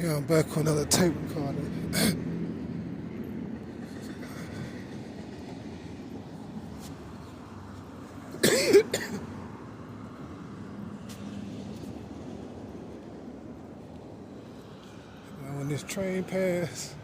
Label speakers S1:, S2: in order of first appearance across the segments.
S1: Yeah, I'm back on another tape recorder. Now when this train passed,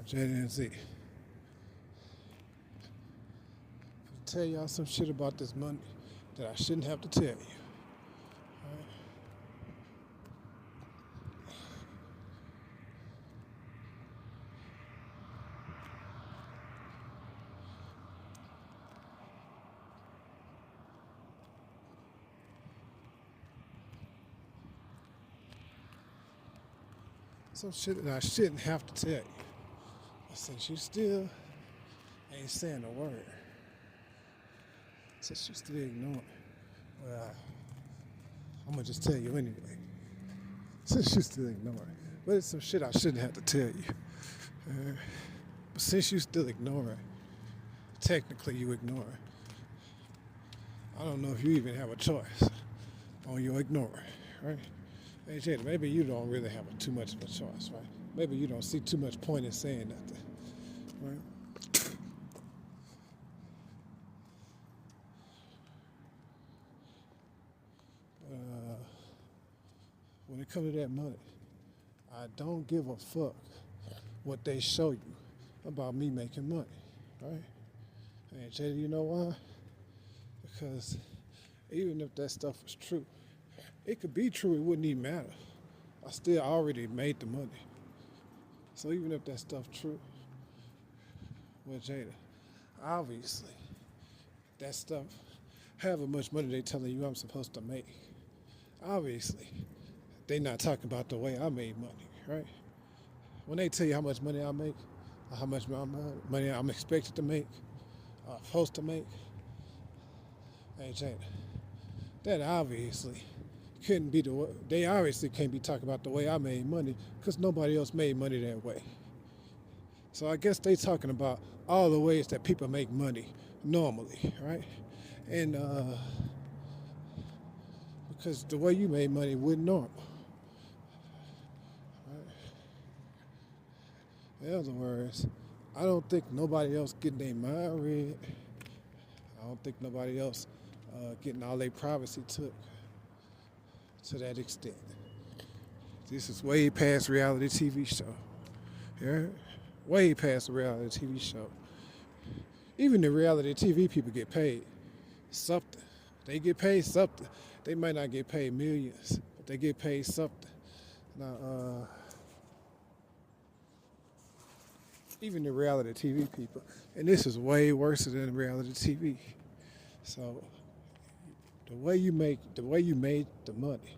S1: JNZ. Tell y'all some shit about this money that I shouldn't have to tell you. Some shit that I shouldn't have to tell you. Since you still ain't saying a word. Since you still ignoring. Well, I'm gonna just tell you anyway. Since you still ignoring. But it's some shit I shouldn't have to tell you. But since you still ignoring, technically you ignoring. I don't know if you even have a choice on your ignoring, right? Hey Jada, maybe you don't really have too much of a choice, right? Maybe you don't see too much point in saying nothing, right? When it comes to that money, I don't give a fuck what they show you about me making money, right? And Jada, you know why? Because even if that stuff was true, it could be true, it wouldn't even matter. I still already made the money. So even if that stuff true, well, Jada, obviously, that stuff, however much money they telling you I'm supposed to make, obviously, they not talking about the way I made money, right? When they tell you how much money I make, or how much money I'm expected to make, or supposed to make, hey, Jada, that obviously couldn't be the way. They obviously can't be talking about the way I made money because nobody else made money that way. So I guess they talking about all the ways that people make money normally, right? And because the way you made money wasn't normal. Right? In other words, I don't think nobody else getting their mind read. I don't think nobody else getting all their privacy took to that extent. This is way past reality TV show. Yeah, way past the reality TV show. Even the reality TV people get paid something. They get paid something. They might not get paid millions, but they get paid something. Now, even the reality TV people, and this is way worse than reality TV. So, the way you made the money,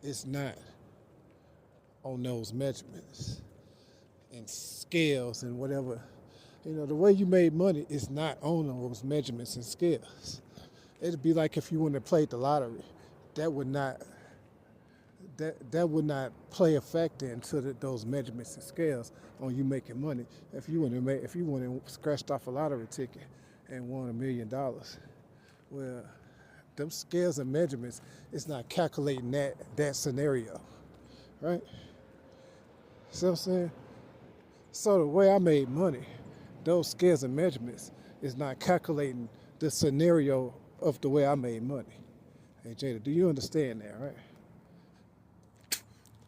S1: it's not on those measurements and scales and whatever. You know, the way you made money is not on those measurements and scales. It'd be like if you wouldn't have played the lottery. That would not play a factor into those measurements and scales on you making money. If you wouldn't have scratched off a lottery ticket and won $1 million, well, them scales and measurements is not calculating that scenario, right? See what I'm saying? So the way I made money, those scales and measurements is not calculating the scenario of the way I made money. Hey Jada, do you understand that, right?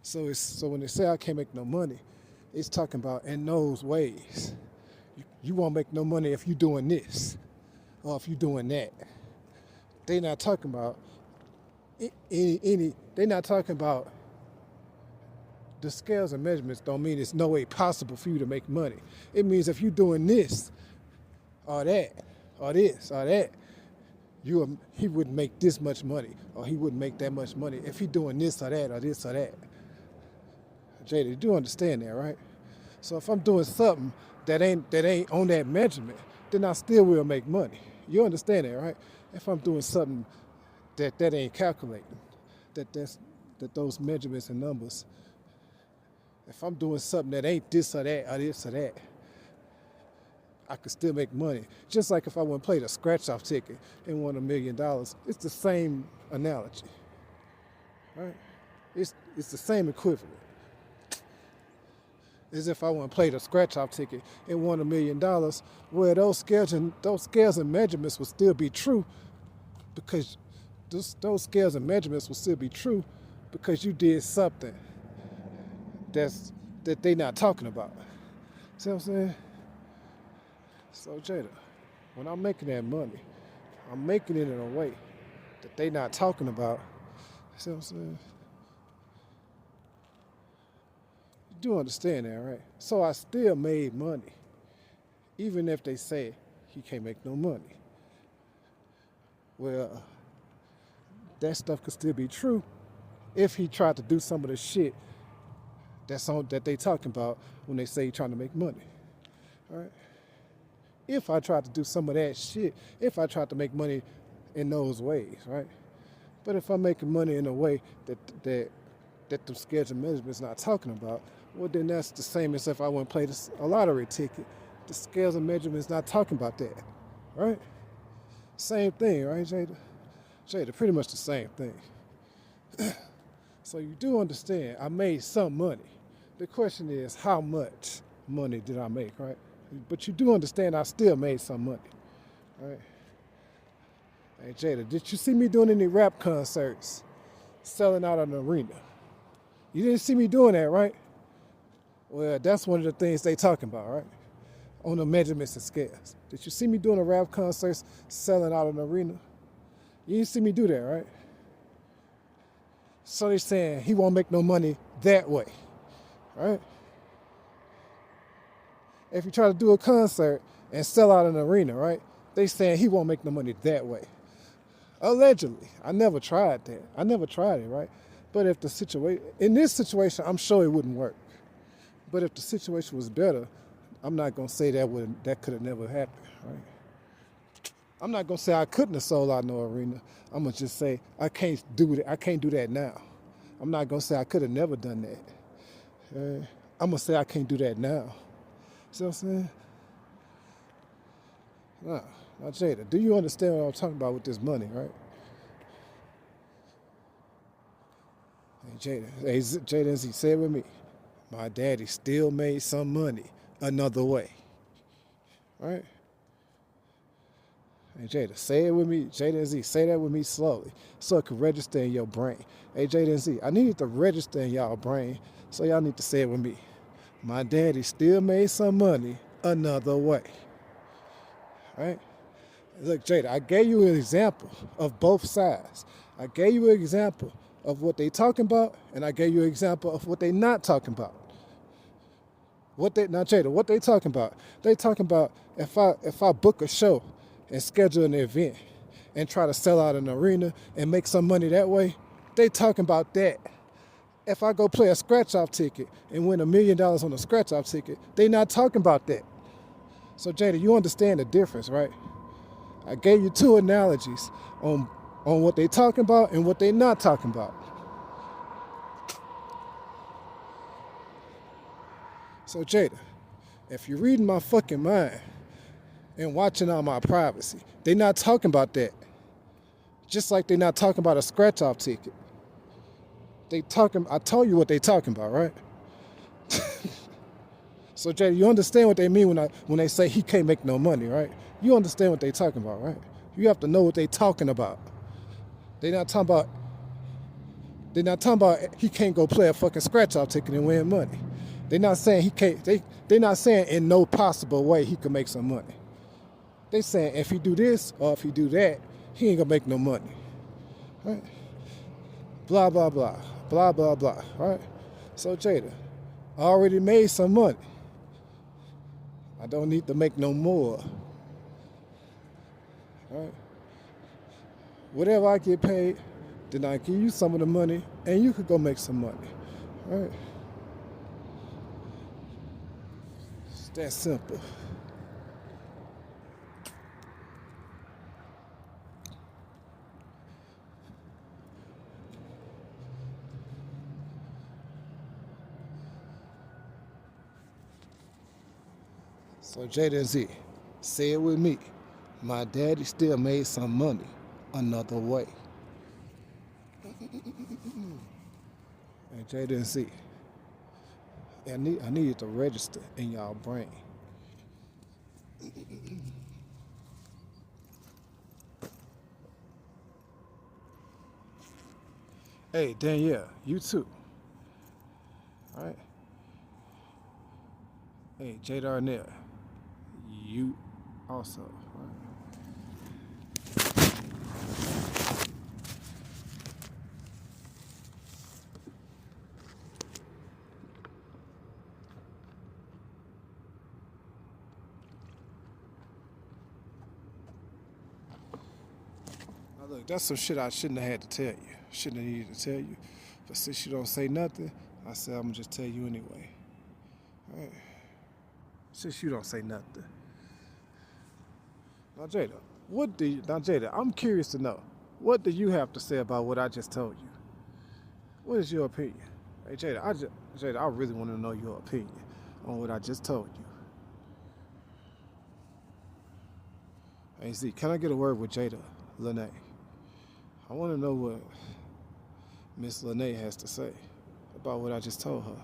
S1: So when they say I can't make no money, it's talking about in those ways. You won't make no money if you doing this or if you doing that. They not talking about any. They not talking about The scales and measurements don't mean it's no way possible for you to make money. It means if you're doing this or that or this or that, he wouldn't make this much money or he wouldn't make that much money if he doing this or that or this or that. Jada, you do understand that, right? So if I'm doing something that ain't on that measurement, then I still will make money. You understand that, right? If I'm doing something that ain't calculating, that those measurements and numbers, if I'm doing something that ain't this or that or this or that, I could still make money. Just like if I went and played a scratch-off ticket and won $1 million, it's the same analogy, right? It's the same equivalent. As if I went and played a scratch-off ticket and won $1 million, where those scales and measurements would still be true, because those scales and measurements will still be true because you did something that they not talking about. See what I'm saying? So Jada, when I'm making that money, I'm making it in a way that they not talking about. See what I'm saying? You do understand that, right? So I still made money, even if they say he can't make no money. Well, that stuff could still be true if he tried to do some of the shit that they talking about when they say he trying to make money. All right? If I tried to do some of that shit, if I tried to make money in those ways, right? But if I'm making money in a way that the scales and measurements not talking about, well, then that's the same as if I went and played a lottery ticket. The scales and measurements not talking about that, right? Same thing, right, Jada? Jada, pretty much the same thing. So you do understand, I made some money. The question is, how much money did I make, right? But you do understand I still made some money, right? Hey, Jada, did you see me doing any rap concerts, selling out an arena? You didn't see me doing that, right? Well, that's one of the things they talking about, right? On the measurements and scales. Did you see me doing a rap concerts, selling out an arena? You didn't see me do that, right? So they're saying he won't make no money that way, right? If you try to do a concert and sell out an arena, right? They saying he won't make no money that way. Allegedly. I never tried that. I never tried it, right? But if the situation, in this situation, I'm sure it wouldn't work. But if the situation was better, I'm not gonna say that could have never happened, right? I'm not gonna say I couldn't have sold out no arena. I'm gonna just say I can't do that. I can't do that now. I'm not gonna say I could have never done that. I'm gonna say I can't do that now. See what I'm saying? Now, Jada, do you understand what I'm talking about with this money, right? Hey, Jada, as he said with me, my daddy still made some money another way, right? Hey, Jada, say it with me. Jada and Z, say that with me slowly so it can register in your brain. Hey, Jada and Z, I need it to register in y'all brain, so y'all need to say it with me. My daddy still made some money another way, right? Look, Jada, I gave you an example of both sides. I gave you an example of what they talking about, and I gave you an example of what they not talking about. Now, Jada, what they talking about? They talking about if I book a show and schedule an event and try to sell out an arena and make some money that way, they talking about that. If I go play a scratch-off ticket and win $1 million on a scratch-off ticket, they not talking about that. So, Jada, you understand the difference, right? I gave you two analogies on what they talking about and what they not talking about. So, Jada, if you're reading my fucking mind and watching all my privacy, they not talking about that. Just like they not talking about a scratch-off ticket. I told you what they talking about, right? So, Jada, you understand what they mean when they say he can't make no money, right? You understand what they talking about, right? You have to know what they talking about. They're not talking about he can't go play a fucking scratch-off ticket and win money. They're not saying he can't. They're not saying in no possible way he can make some money. They saying if he do this or if he do that, he ain't gonna make no money. Right? Blah blah blah. Blah blah blah. Right? So Jada, I already made some money. I don't need to make no more. Right? Whatever I get paid, then I give you some of the money and you could go make some money. Right? It's that simple. So Jada and Z, say it with me. My daddy still made some money another way. And Jada and Z, I need it to register in y'all brain. Hey, Danielle, you too. All right. Hey, Jada Arnett, you also. All right. Now look, that's some shit I shouldn't have had to tell you. Shouldn't have needed to tell you. But since you don't say nothing, I said I'm gonna just tell you anyway. All right. Since you don't say nothing. Now Jada, I'm curious to know, what do you have to say about what I just told you? What is your opinion? Hey Jada, I really want to know your opinion on what I just told you. Hey Z, can I get a word with Jada Lene? I want to know what Miss Lene has to say about what I just told her.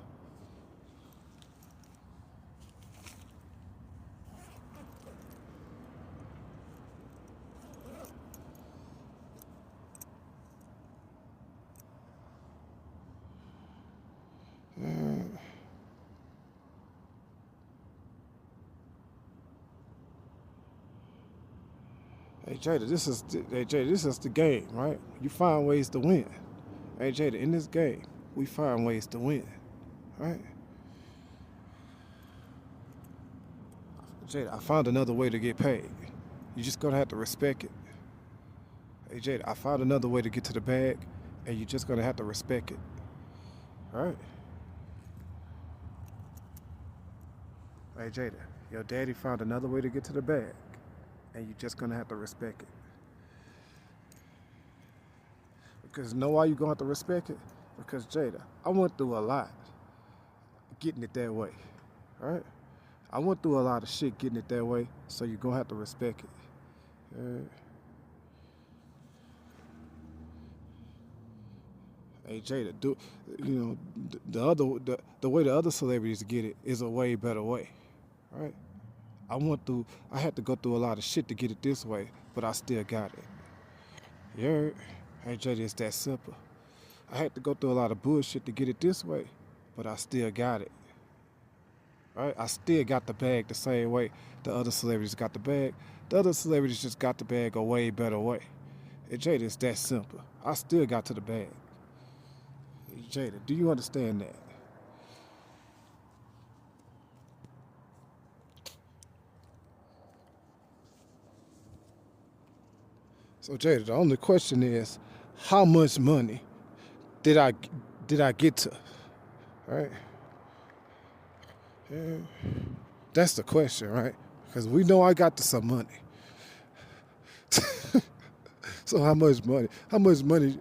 S1: Hey Jada, this is the game, right? You find ways to win. Hey Jada, in this game, we find ways to win, right? Jada, I found another way to get paid. You just gonna have to respect it. Hey Jada, I found another way to get to the bag, and you just gonna have to respect it. All right? Hey Jada, your daddy found another way to get to the bag, and you just gonna have to respect it. Because you know why you gonna have to respect it? Because Jada, I went through a lot getting it that way. All right? I went through a lot of shit getting it that way, so you're gonna have to respect it. Hey Jada, you know the way the other celebrities get it is a way better way, right? I had to go through a lot of shit to get it this way, but I still got it. Yeah, hey Jada, it's that simple. I had to go through a lot of bullshit to get it this way, but I still got it. Right? I still got the bag the same way the other celebrities got the bag. The other celebrities just got the bag a way better way. Hey Jada, it's that simple. I still got to the bag. Jada, do you understand that? So Jada, the only question is, how much money did I get to? Right? Yeah. That's the question, right? Because we know I got to some money. So how much money? How much money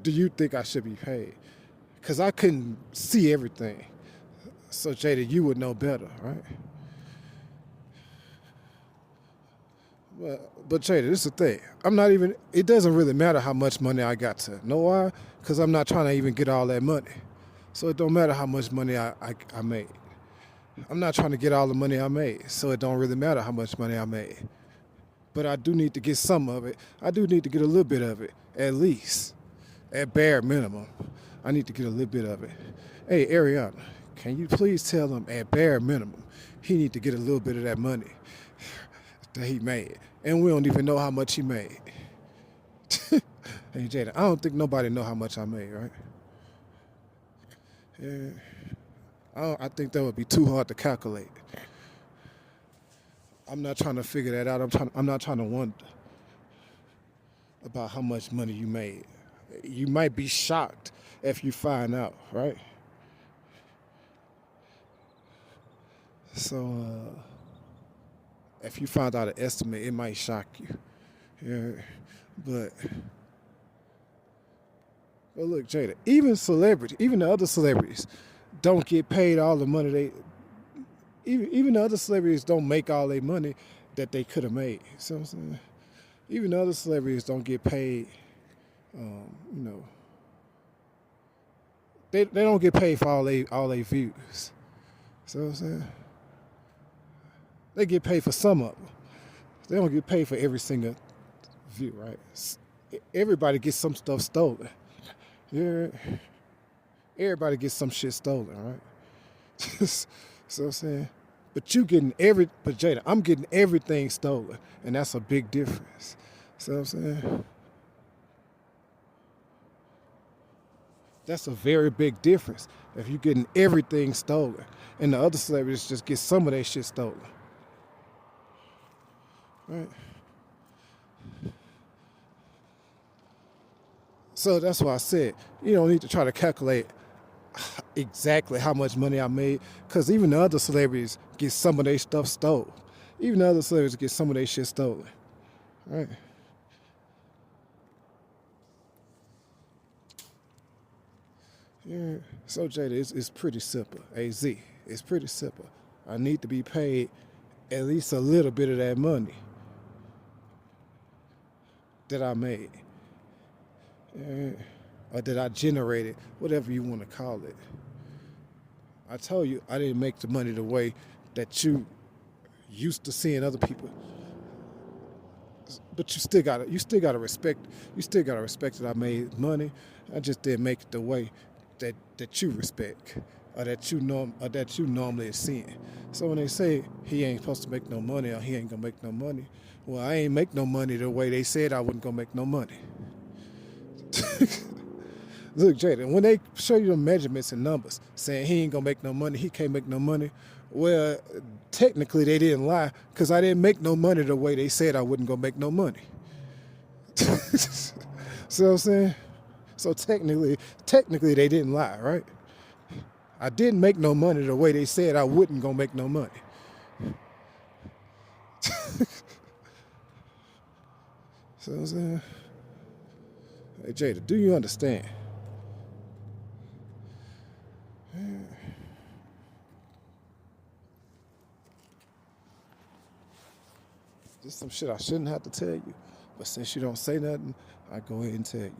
S1: do you think I should be paid? Because I couldn't see everything. So Jada, you would know better, right? But Jada, this is the thing. I'm not even. It doesn't really matter how much money I got to. Know why? Because I'm not trying to even get all that money. So it don't matter how much money I made. I'm not trying to get all the money I made. So it don't really matter how much money I made. But I do need to get some of it. I do need to get a little bit of it, at least, at bare minimum. I need to get a little bit of it. Hey, Ariana, can you please tell him at bare minimum he need to get a little bit of that money that he made, and we don't even know how much he made. Hey Jada, I don't think nobody know how much I made, right? Yeah. I think that would be too hard to calculate. I'm not trying to figure that out. I'm not trying to wonder about how much money you made. You might be shocked if you find out, right? So if you find out an estimate, it might shock you. Yeah, but look, Jada. Even the other celebrities, don't get paid all the money they. Even the other celebrities don't make all their money that they could have made. See what I'm saying? Even the other celebrities don't get paid. You know, they don't get paid for all they views. See what I'm saying? They get paid for some of them. They don't get paid for every single view, right? Everybody gets some stuff stolen. Yeah, everybody gets some shit stolen, right? So I'm saying, but Jada, I'm getting everything stolen, and that's a big difference. So I'm saying, that's a very big difference. If you're getting everything stolen, and the other celebrities just get some of their shit stolen, right? So that's why I said you don't need to try to calculate exactly how much money I made, because even the other celebrities get some of their stuff stolen. Even the other celebrities get some of their shit stolen, right? Yeah. So Jada, it's pretty simple. Az, it's pretty simple. I need to be paid at least a little bit of that money that I made, yeah, or that I generated, whatever you want to call it. I told you I didn't make the money the way that you used to seeing other people, but you still gotta respect that I made money. I just didn't make it the way that you respect, or that you normally seeing. So when they say he ain't supposed to make no money, or he ain't gonna make no money, well, I ain't make no money the way they said I wasn't gonna make no money. Look, Jada, when they show you the measurements and numbers saying he ain't gonna make no money, he can't make no money, well, technically they didn't lie, because I didn't make no money the way they said I wasn't gonna make no money. See what I'm saying? So technically they didn't lie, right? I didn't make no money the way they said I wasn't gonna make no money. See what I'm saying? Hey Jada, do you understand? This is some shit I shouldn't have to tell you, but since you don't say nothing, I go ahead and tell you.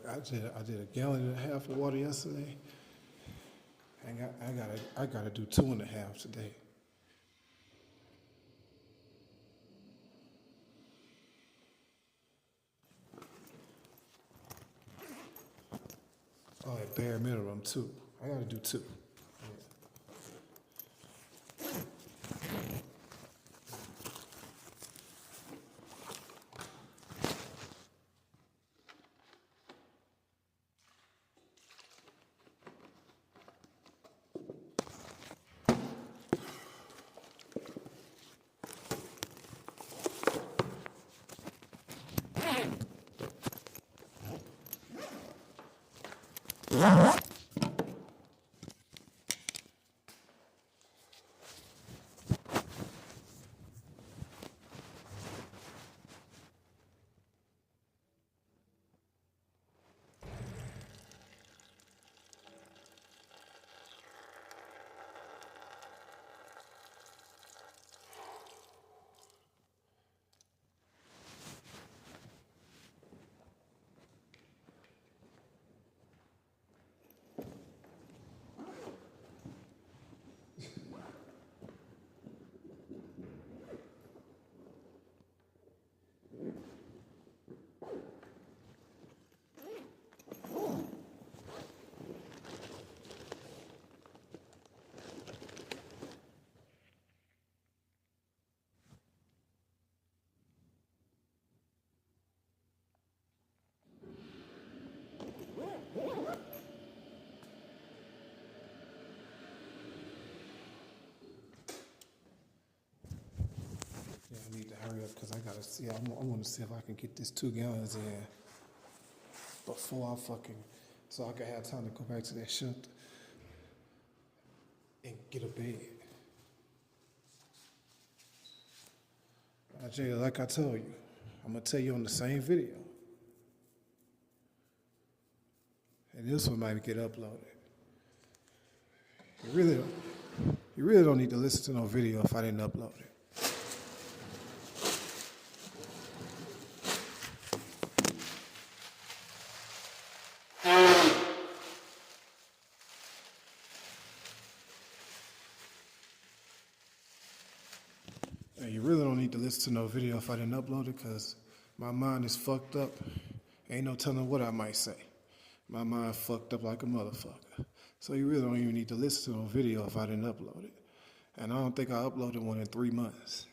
S1: I did a gallon and a half of water yesterday. I gotta do 2.5 today. Oh, at bare minimum 2. I gotta do 2. Yeah, I need to hurry up because I gotta see. I want to see if I can get this 2 gallons in before so I can have time to go back to that shelter and get a bed. Jay, like I told you, I'm gonna tell you on the same video, and this one might get uploaded. You really don't need to listen to no video if I didn't upload it. You really don't need to listen to no video if I didn't upload it because my mind is fucked up. Ain't no telling what I might say. My mind fucked up like a motherfucker. So you really don't even need to listen to no video if I didn't upload it. And I don't think I uploaded one in 3 months.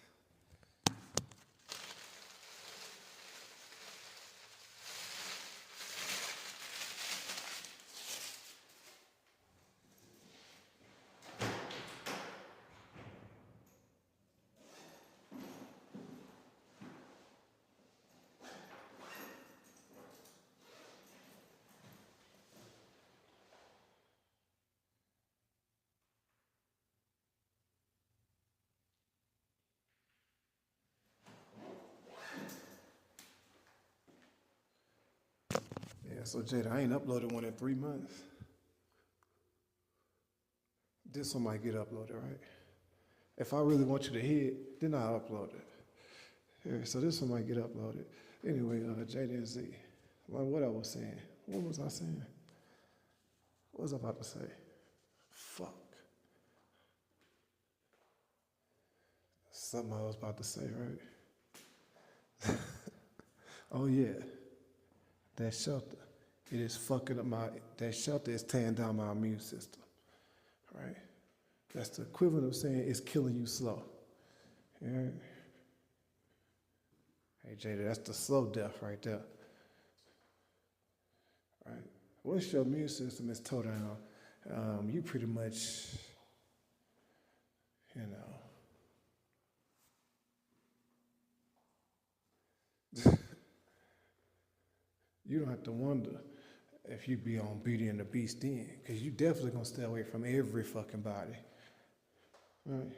S1: Yeah, so Jada, I ain't uploaded one in 3 months. This one might get uploaded, right? If I really want you to hear it, then I'll upload it. Yeah, so this one might get uploaded. Anyway, Jada and Z, like what I was saying. What was I saying? What was I about to say? Fuck. Something I was about to say, right? Oh yeah, that shelter. It is fucking up that shelter is tearing down my immune system, right? That's the equivalent of saying it's killing you slow. Yeah. Hey Jada, that's the slow death right there. Right? Once your immune system is tore down, you pretty much, you know, you don't have to wonder if you be on Beauty and the Beast then, because you definitely gonna stay away from every fucking body, right?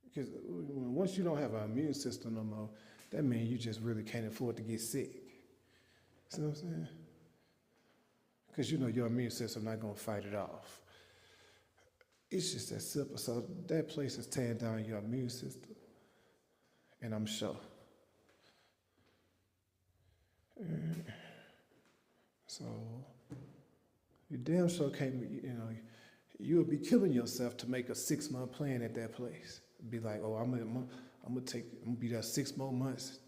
S1: Because once you don't have an immune system no more, that means you just really can't afford to get sick. See what I'm saying? Because you know your immune system not gonna fight it off. It's just that simple. So that place is tearing down your immune system, and I'm sure. So you damn sure can't, you would be killing yourself to make a 6-month plan at that place. Be like, oh, I'm gonna be there 6 more months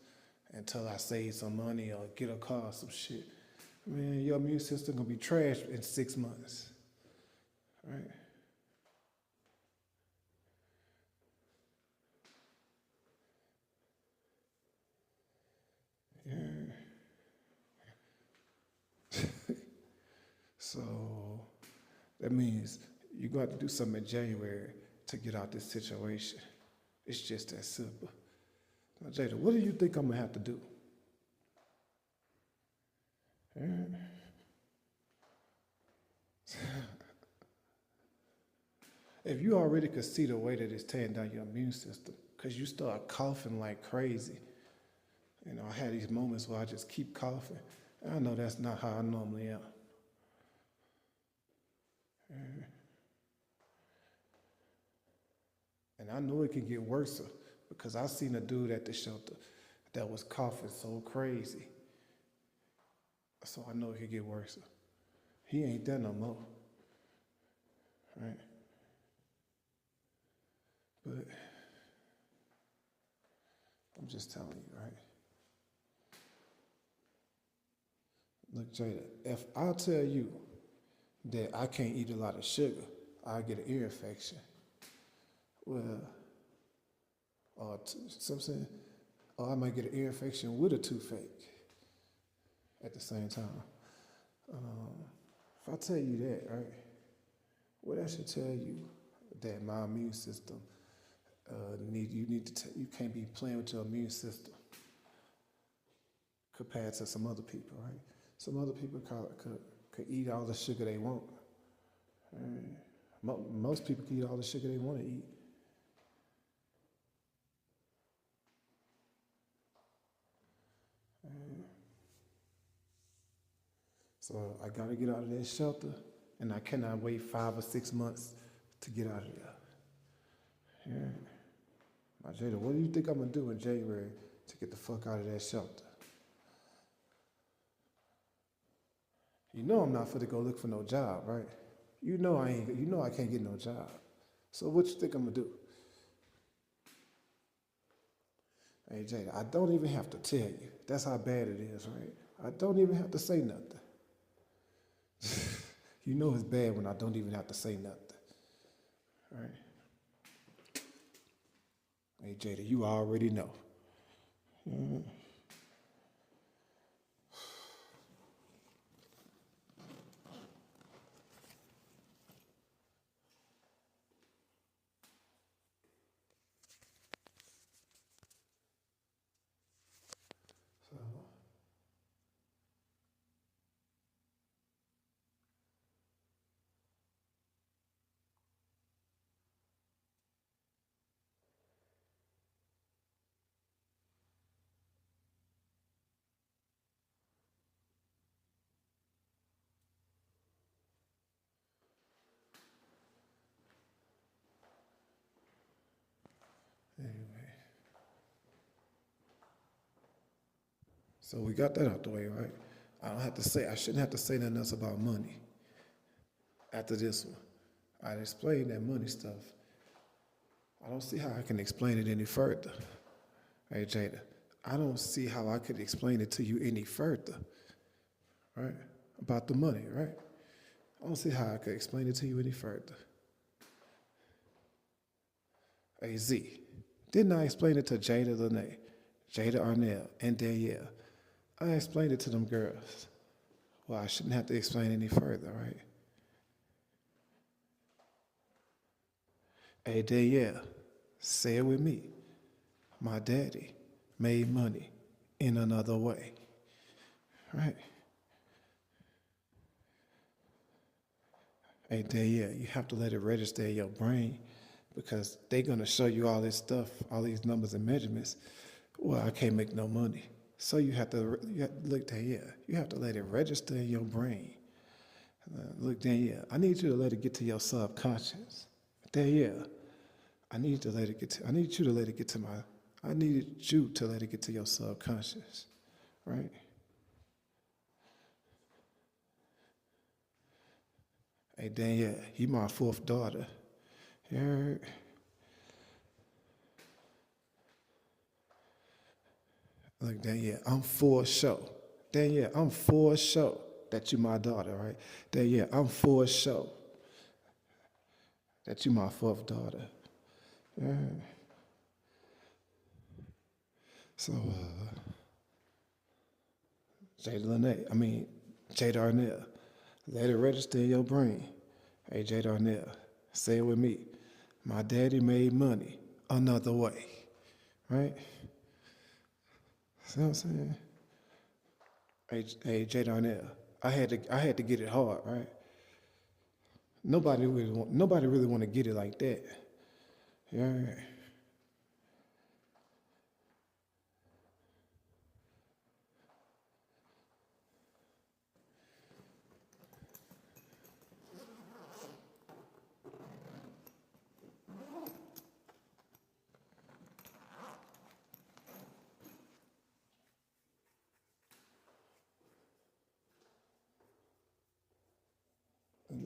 S1: until I save some money or get a car or some shit. Man, your immune system gonna be trashed in 6 months, right? Yeah. So that means you got to do something in January to get out this situation. It's just that simple. Now, Jada, what do you think I'm gonna have to do? Yeah. If you already could see the way that it's tearing down your immune system, because you start coughing like crazy. I had these moments where I just keep coughing. I know that's not how I normally am. And I know it can get worse because I seen a dude at the shelter that was coughing so crazy. So I know it could get worse. He ain't there no more. Right? But I'm just telling you, right? Look, Jada, if I tell you that I can't eat a lot of sugar, I get an ear infection. Well, something, or I might get an ear infection with a toothache at the same time. If I tell you that, right, well, that should tell you that my immune system you can't be playing with your immune system compared to some other people, right? Some other people could eat all the sugar they want. Most people can eat all the sugar they want to eat. So I gotta get out of that shelter, and I cannot wait 5 or 6 months to get out of there. Yeah. Now, Jada, what do you think I'm gonna do in January to get the fuck out of that shelter? You know I'm not finna go look for no job, right? You know I can't get no job. So what you think I'm gonna do? Hey Jada, I don't even have to tell you. That's how bad it is, right? I don't even have to say nothing. You know it's bad when I don't even have to say nothing. Right? Hey Jada, you already know. Mm-hmm. So, anyway. So we got that out the way, right? I shouldn't have to say nothing else about money after this one. I explained that money stuff. I don't see how I can explain it any further. Hey, Jada, I don't see how I could explain it to you any further, right? About the money, right? I don't see how I could explain it to you any further. Hey, Z, didn't I explain it to Jada Lene, Jada Arnell, and Danielle? I explained it to them girls. Well, I shouldn't have to explain any further, right? Hey, Danielle, say it with me. My daddy made money in another way, right? Hey, Danielle, you have to let it register in your brain because they're going to show you all this stuff, all these numbers and measurements. Well, I can't make no money. So you have to look, Danielle, you have to let it register in your brain. Look, Danielle, I need you to let it get to your subconscious. Danielle, I need you to let it get to your subconscious, right? Hey, Danielle, you my fourth daughter. You heard? Look, Danielle, I'm for sure. Danielle, I'm for sure that you my daughter, right? Danielle, I'm for sure that you my fourth daughter. Yeah. So, Jada Lene, Jada Arnell, let it register in your brain. Hey, Jada Arnell, say it with me. My daddy made money another way, right? See what I'm saying? Hey, Jada Arnell, I had to get it hard, right? Nobody really want to get it like that. Yeah.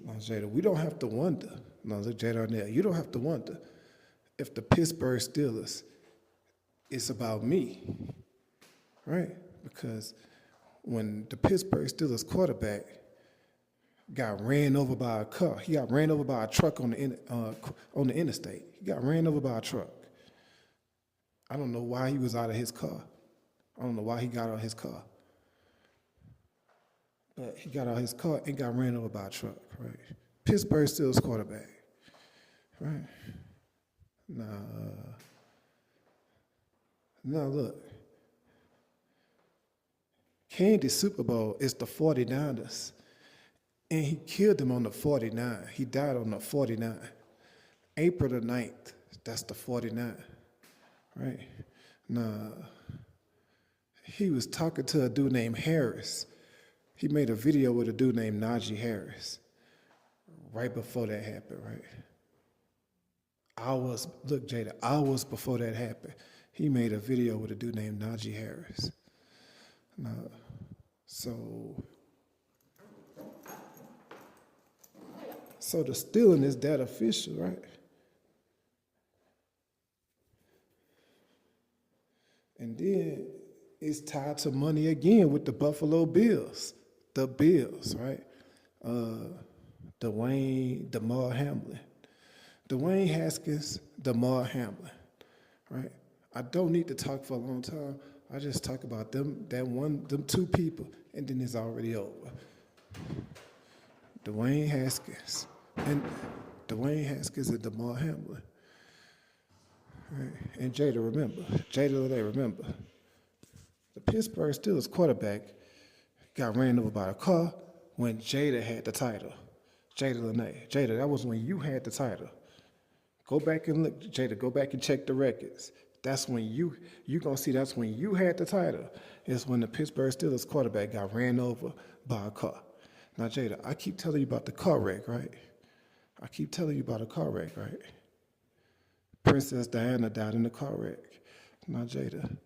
S1: No, Jada, we don't have to wonder. No, look, Jada Arnell, you don't have to wonder if the Pittsburgh Steelers, it's about me, right? Because when the Pittsburgh Steelers quarterback got ran over by a car, he got ran over by a truck on the interstate. He got ran over by a truck. I don't know why he was out of his car. I don't know why he got out of his car. But he got out of his car and got ran over by a truck, right? Pittsburgh Steelers quarterback, right? Now look, Candy's Super Bowl is the 49ers, and he killed them on the 49. He died on the 49. April the 9th, that's the 49, right? Now, he was talking to a dude named Harris. He made a video with a dude named Najee Harris right before that happened, right? Look, Jada, hours before that happened, he made a video with a dude named Najee Harris. Now, so the stealing is that official, right? And then it's tied to money again with the Buffalo Bills. The Bills, right? Damar Hamlin. Dwayne Haskins, Damar Hamlin, right? I don't need to talk for a long time. I just talk about them two people, and then it's already over. Dwayne Haskins and Damar Hamlin. Right? And Jada, remember, the Pittsburgh Steelers quarterback got ran over by a car when Jada had the title. Jada Lene. Jada, that was when you had the title. Go back and look, Jada, go back and check the records. That's when you gonna see that's when you had the title. It's when the Pittsburgh Steelers quarterback got ran over by a car. Now, Jada, I keep telling you about the car wreck, right? Princess Diana died in the car wreck. Now, Jada,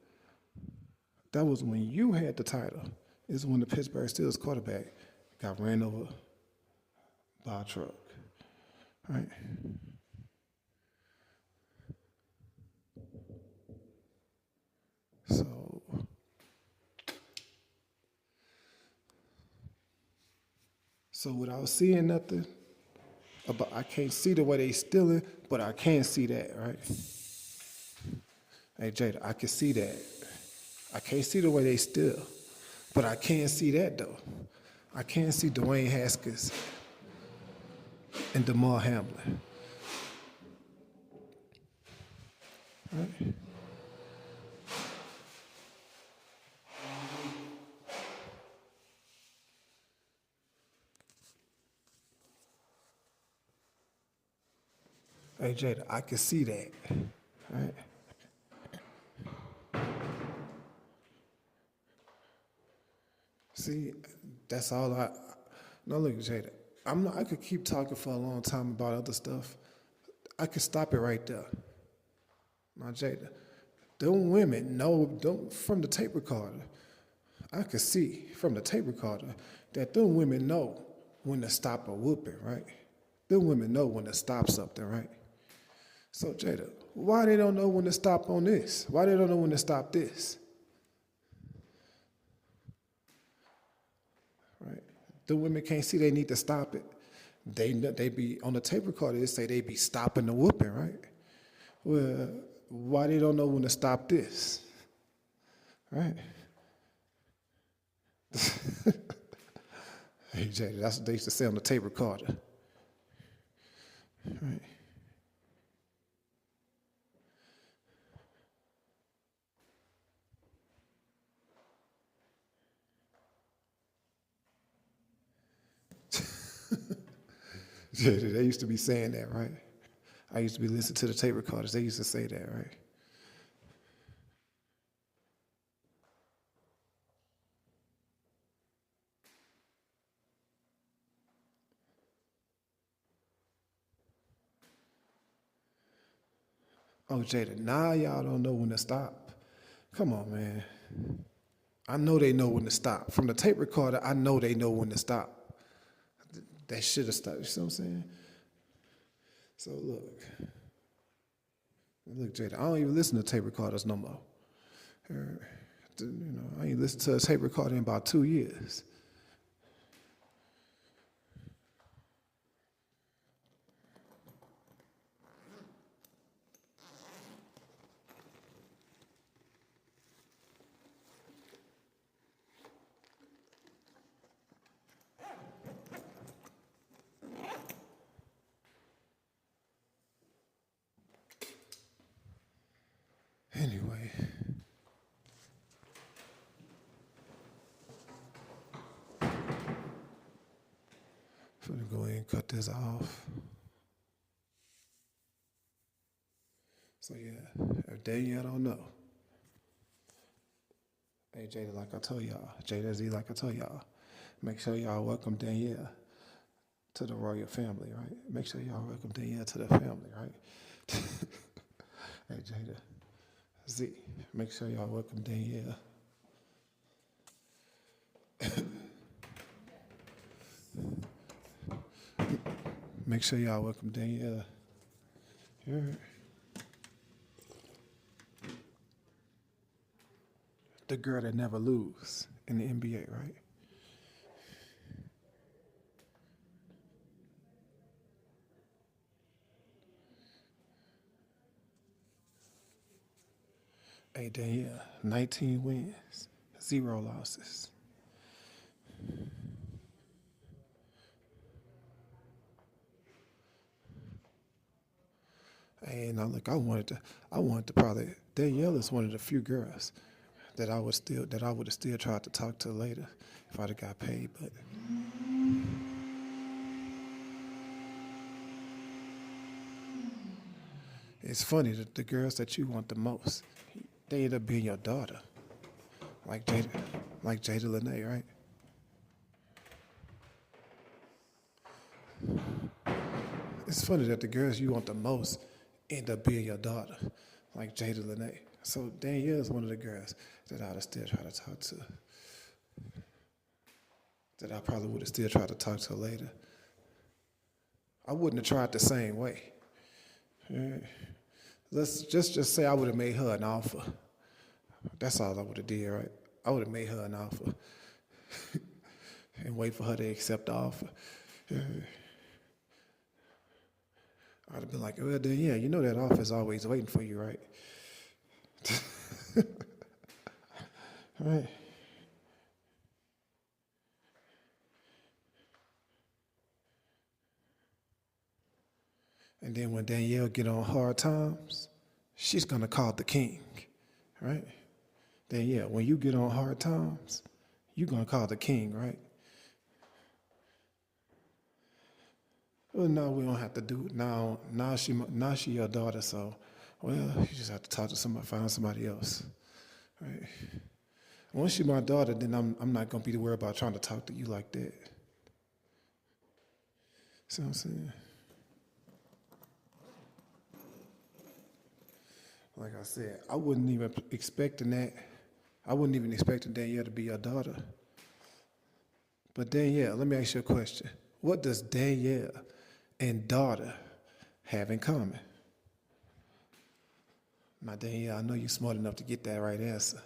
S1: that was when you had the title. It's when the Pittsburgh Steelers quarterback got ran over by a truck, right? So without seeing nothing, I can't see the way they stealing, but I can see that, right? Hey, Jada, I can see that. I can't see the way they steal, but I can see that, though. I can see Dwayne Haskins and Damar Hamlin. Right? Hey, Jada, I can see that. Right? See, that's all now look, Jada, I could keep talking for a long time about other stuff. I could stop it right there. Now, Jada, them women know from the tape recorder. I could see from the tape recorder that them women know when to stop a whooping, right? Them women know when to stop something, right? So Jada, why they don't know when to stop on this? Why they don't know when to stop this? Right? The women can't see they need to stop it. They be on the tape recorder. They say they be stopping the whooping, right? Well, why they don't know when to stop this, right? Hey Jada, that's what they used to say on the tape recorder, right? Jada, they used to be saying that, right? I used to be listening to the tape recorders. They used to say that, right? Oh, Jada, now y'all don't know when to stop. Come on, man. I know they know when to stop. From the tape recorder, I know they know when to stop. That should have stopped. You see what I'm saying? So look, Jada, I don't even listen to tape recorders no more. I ain't listened to a tape recorder in about 2 years. Anyway, I'm gonna go ahead and cut this off. So yeah, if Danielle don't know, hey Jada, like I told y'all, Jada Z, like I told y'all, make sure y'all welcome Danielle to the royal family, right? Make sure y'all welcome Danielle to the family, right? Hey Jada Z, make sure y'all welcome Danielle. Make sure y'all welcome Danielle. Yeah. The girl that never lose in the NBA, right? Hey Danielle, 19 wins, 0 losses. Hey, now look, I wanted to probably, Danielle is one of the few girls that I would have still tried to talk to later if I'd have got paid. But it's funny that the girls that you want the most, they end up being your daughter, like Jada Lene, right? It's funny that the girls you want the most end up being your daughter, like Jada Lene. So Danielle is one of the girls that I'd have still tried to talk to, that I probably would have still tried to talk to later. I wouldn't have tried the same way. Yeah. Let's just say I would have made her an offer. That's all I would have did, right? I would have made her an offer and wait for her to accept the offer. Yeah. I'd have been like, well, then, yeah, you know that offer is always waiting for you, right? Right. And then when Danielle get on hard times, she's gonna call the king, right? Then yeah, when you get on hard times, you're gonna call the king, right? Well, no, we don't have to do it now. Now she your daughter, so well, you just have to talk to somebody, find somebody else, right? Once you're my daughter, then I'm not gonna be worried about trying to talk to you like that. See what I'm saying? Like I said, I wasn't even expecting that. I wasn't even expecting Danielle to be your daughter. But Danielle, let me ask you a question. What does Danielle and daughter have in common? Now, Danielle, I know you're smart enough to get that right answer.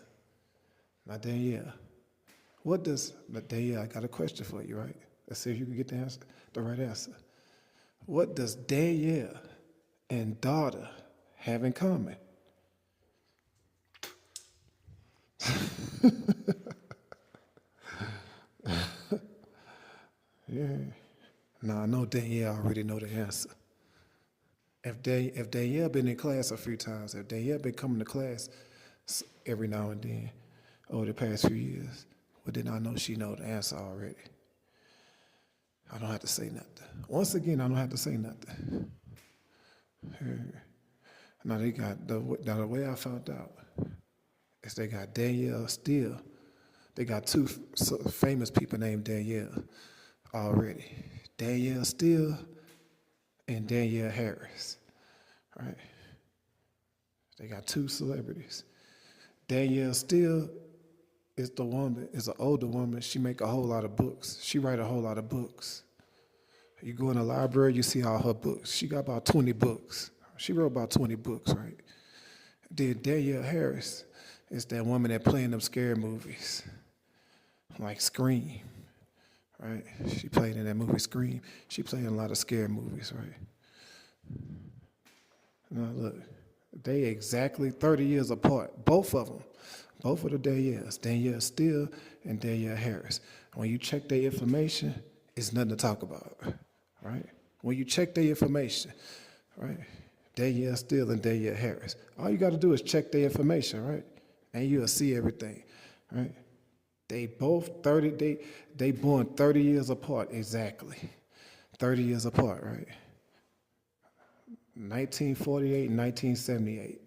S1: Now, Danielle, Danielle, I got a question for you, right? Let's see if you can get the right answer. What does Danielle and daughter have in common? Yeah. Now, I know Danielle already know the answer. If Danielle been in class a few times, if Danielle been coming to class every now and then over the past few years, well, then I know she know the answer already. I don't have to say nothing. Once again, I don't have to say nothing. Now they got the way I found out is they got Danielle Steele. They got two famous people named Danielle already. Danielle Steele and Danielle Harris, right? They got two celebrities. Danielle Steele is an older woman. She make a whole lot of books. She write a whole lot of books. You go in the library, you see all her books. She got about 20 books. She wrote about 20 books, right? Then Danielle Harris is that woman that play in them scary movies, like Scream, right? She played in that movie Scream. She played in a lot of scary movies, right? Now look, they exactly 30 years apart, both of them. Both of the Danielles, Danielle Steele and Danielle Harris. When you check their information, it's nothing to talk about, right? When you check their information, right? Danielle Steele and Danielle Harris. All you got to do is check their information, right? And you'll see everything, right? They both 30, they born 30 years apart, exactly. 30 years apart, right? 1948 and 1978.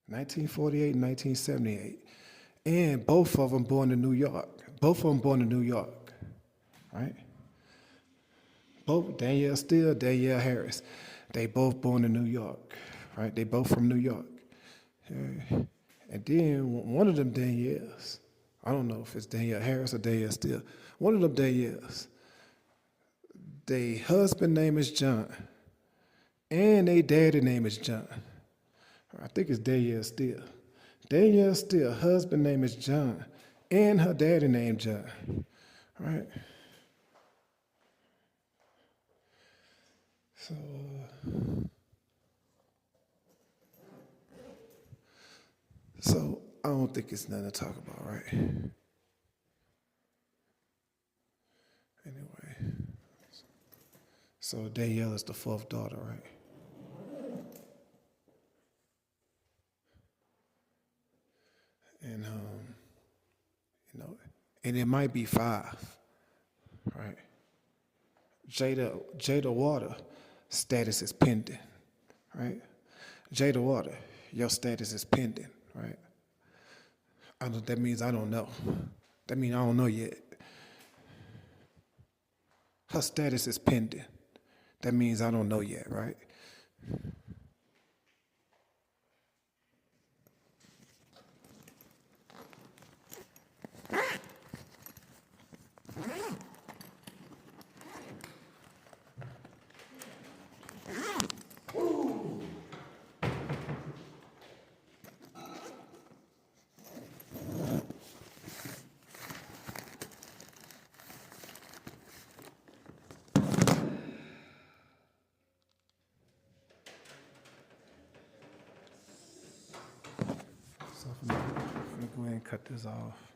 S1: 1948 and 1978. And both of them born in New York. Both of them born in New York, right? Both Danielle Steele, Danielle Harris. They both born in New York, right? They both from New York. And then one of them Danielles, I don't know if it's Danielle Harris or Danielle Steele, one of them Danielles, their husband name is John, and their daddy name is John. I think it's Danielle Steele. Danielle Steele, husband name is John, and her daddy named John, right? So I don't think it's nothing to talk about, right? Anyway, so Danielle is the fourth daughter, right? And and it might be five, right? Jada Water, status is pending, right? Jada Water, your status is pending, right? That means I don't know. That means I don't know yet. Her status is pending. That means I don't know yet, right? So I'm gonna go ahead and cut this off.